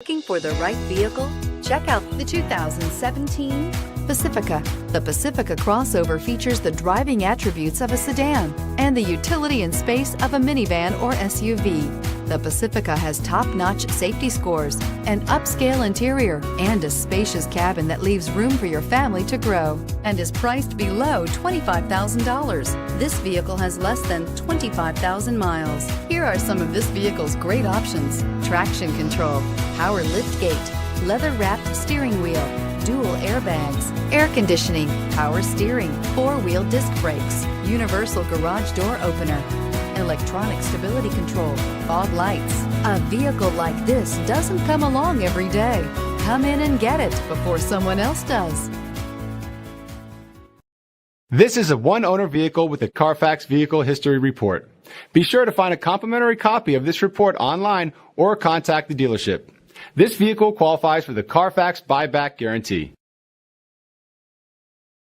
Looking for the right vehicle? Check out the 2017 Pacifica. The Pacifica crossover features the driving attributes of a sedan and the utility and space of a minivan or SUV. The Pacifica has top-notch safety scores, an upscale interior, and a spacious cabin that leaves room for your family to grow, and is priced below $25,000. This vehicle has less than 25,000 miles. Here are some of this vehicle's great options: traction control, power liftgate, leather-wrapped steering wheel, dual airbags, air conditioning, power steering, four-wheel disc brakes, universal garage door opener, electronic stability control, fog lights. A vehicle like this doesn't come along every day. Come in and get it before someone else does. This is a one-owner vehicle with a Carfax Vehicle History Report. Be sure to find a complimentary copy of this report online or contact the dealership. This vehicle qualifies for the Carfax Buyback Guarantee.